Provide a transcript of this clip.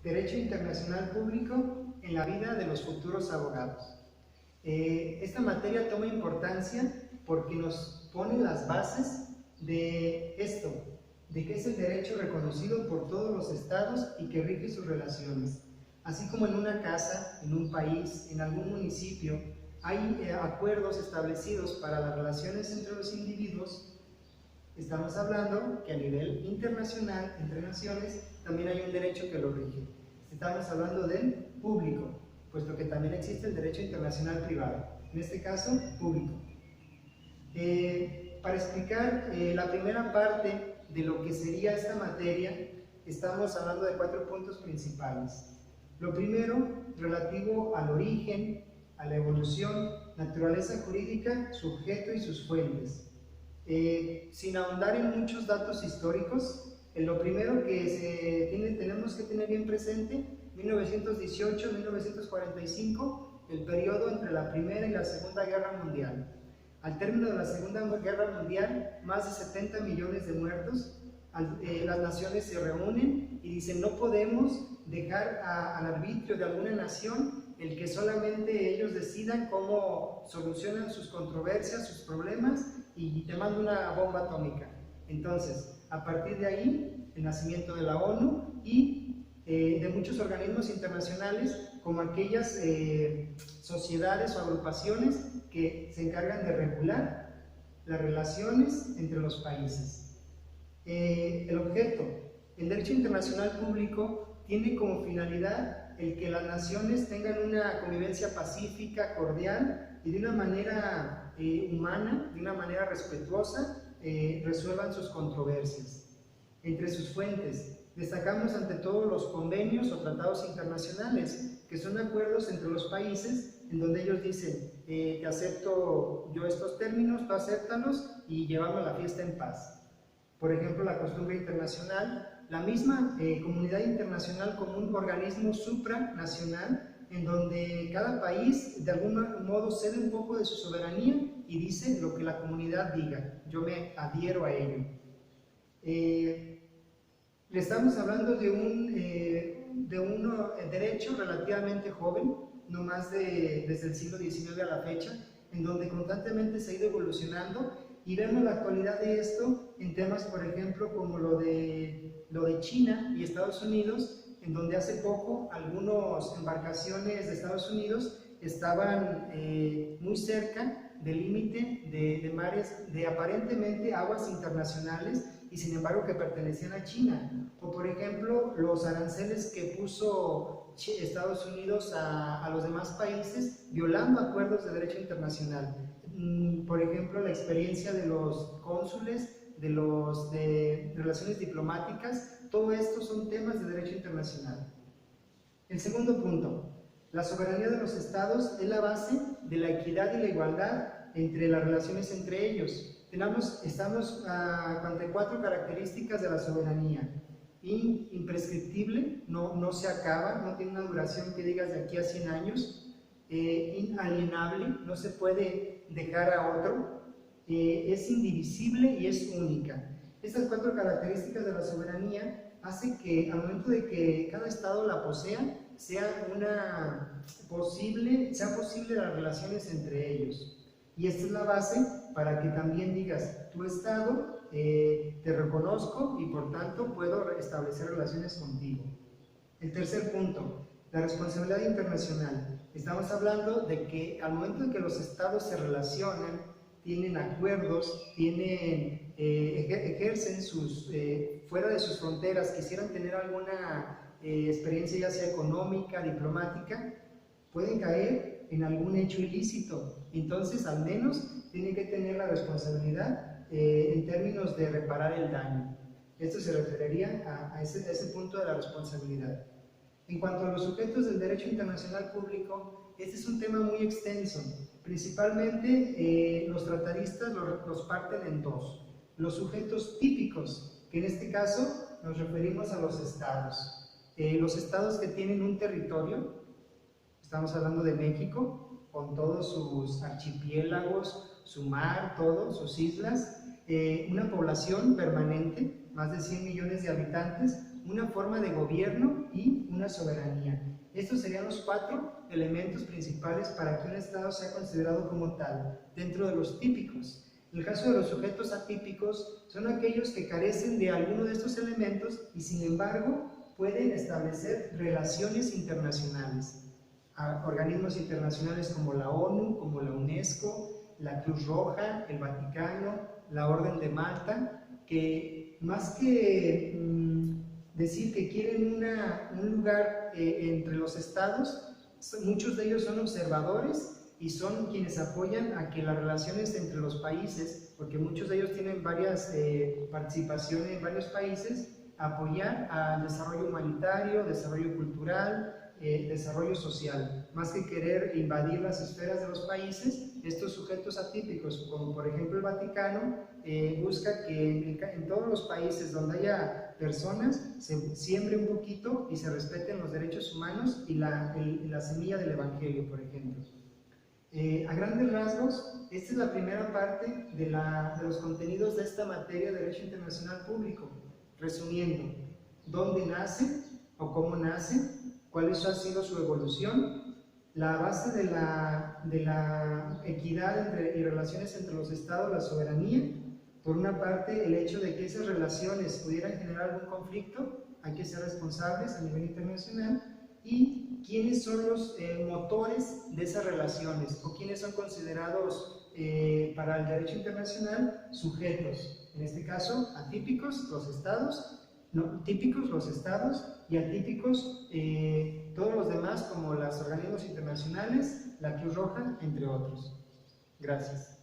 Derecho internacional público en la vida de los futuros abogados. Esta materia toma importancia porque nos pone las bases de esto, de que es el derecho reconocido por todos los estados y que rige sus relaciones. Así como en una casa, en un país, en algún municipio, hay acuerdos establecidos para las relaciones entre los individuos, estamos hablando que a nivel internacional, entre naciones, también hay un derecho que lo rige. Estamos hablando del público, puesto que también existe el derecho internacional privado, en este caso, público. Para explicar la primera parte de lo que sería esta materia, estamos hablando de 4 puntos principales. Lo primero, relativo al origen, a la evolución, naturaleza jurídica, sujeto y sus fuentes. Sin ahondar en muchos datos históricos, lo primero que tenemos que tener bien presente, 1918-1945, el periodo entre la Primera y la Segunda Guerra Mundial. Al término de la Segunda Guerra Mundial, más de 70 millones de muertos. Las naciones se reúnen y dicen: no podemos dejar al arbitrio de alguna nación el que solamente ellos decidan cómo solucionan sus controversias, sus problemas, y te mando una bomba atómica. Entonces, a partir de ahí, el nacimiento de la ONU y de muchos organismos internacionales, como aquellas sociedades o agrupaciones que se encargan de regular las relaciones entre los países. El objeto, el derecho internacional público, tiene como finalidad el que las naciones tengan una convivencia pacífica, cordial y de una manera humana, de una manera respetuosa, resuelvan sus controversias. Entre sus fuentes, destacamos ante todo los convenios o tratados internacionales, que son acuerdos entre los países en donde ellos dicen: te acepto yo estos términos, tú acéptalos y llevamos la fiesta en paz. Por ejemplo, la costumbre internacional, la misma comunidad internacional como un organismo supranacional en donde cada país de algún modo cede un poco de su soberanía y dice lo que la comunidad diga, yo me adhiero a ello. Le estamos hablando de un derecho relativamente joven, no más desde el siglo XIX a la fecha, en donde constantemente se ha ido evolucionando, y vemos la actualidad de esto en temas, por ejemplo, como lo de China y Estados Unidos, en donde hace poco algunas embarcaciones de Estados Unidos estaban muy cerca del límite de mares, de aparentemente aguas internacionales, y sin embargo que pertenecían a China. O por ejemplo, los aranceles que puso Estados Unidos a los demás países, violando acuerdos de derecho internacional. Por ejemplo, la experiencia de los cónsules, de relaciones diplomáticas, todo esto son temas de derecho internacional. El segundo punto, la soberanía de los estados es la base de la equidad y la igualdad entre las relaciones entre ellos. Estamos ante 4 características de la soberanía. Imprescriptible, no se acaba, no tiene una duración que digas de aquí a 100 años. Inalienable, no se puede dejar a otro. Es indivisible y es única. Estas 4 características de la soberanía hacen que al momento de que cada estado la posea, sea posible las relaciones entre ellos. Y esta es la base para que también digas: tu estado te reconozco y por tanto puedo establecer relaciones contigo. El tercer punto, la responsabilidad internacional. Estamos hablando de que al momento en que los estados se relacionan, tienen acuerdos, ejercen fuera de sus fronteras, quisieran tener alguna experiencia ya sea económica, diplomática, pueden caer en algún hecho ilícito. Entonces, al menos tienen que tener la responsabilidad en términos de reparar el daño. Esto se referiría a ese punto de la responsabilidad. En cuanto a los sujetos del derecho internacional público, este es un tema muy extenso. Principalmente los tratadistas los parten en 2. Los sujetos típicos, que en este caso nos referimos a los estados. Los estados que tienen un territorio, estamos hablando de México, con todos sus archipiélagos, su mar, sus islas, una población permanente, más de 100 millones de habitantes, una forma de gobierno y una soberanía. Estos serían los 4 elementos principales para que un Estado sea considerado como tal, dentro de los típicos. En el caso de los sujetos atípicos, son aquellos que carecen de alguno de estos elementos y sin embargo pueden establecer relaciones internacionales. A organismos internacionales como la ONU, como la UNESCO, la Cruz Roja, el Vaticano, la Orden de Malta, que más que decir que quieren un lugar entre los estados, muchos de ellos son observadores y son quienes apoyan a que las relaciones entre los países, porque muchos de ellos tienen varias participaciones en varios países, apoyar al desarrollo humanitario, desarrollo cultural, desarrollo social, más que querer invadir las esferas de los países. Estos sujetos atípicos, como por ejemplo el Vaticano, busca que en todos los países donde haya personas se siembre un poquito y se respeten los derechos humanos y la semilla del Evangelio, por ejemplo. A grandes rasgos, esta es la primera parte de los contenidos de esta materia de Derecho Internacional Público. Resumiendo, ¿dónde nace o cómo nace? ¿Cuál ha sido su evolución? La base de la equidad y relaciones entre los estados, la soberanía. Por una parte, el hecho de que esas relaciones pudieran generar algún conflicto, hay que ser responsables a nivel internacional. Y quiénes son los motores de esas relaciones, o quiénes son considerados para el derecho internacional sujetos. En este caso, atípicos, los estados, no, típicos, los estados, y atípicos, todos los demás, como los organismos internacionales, la Cruz Roja, entre otros. Gracias.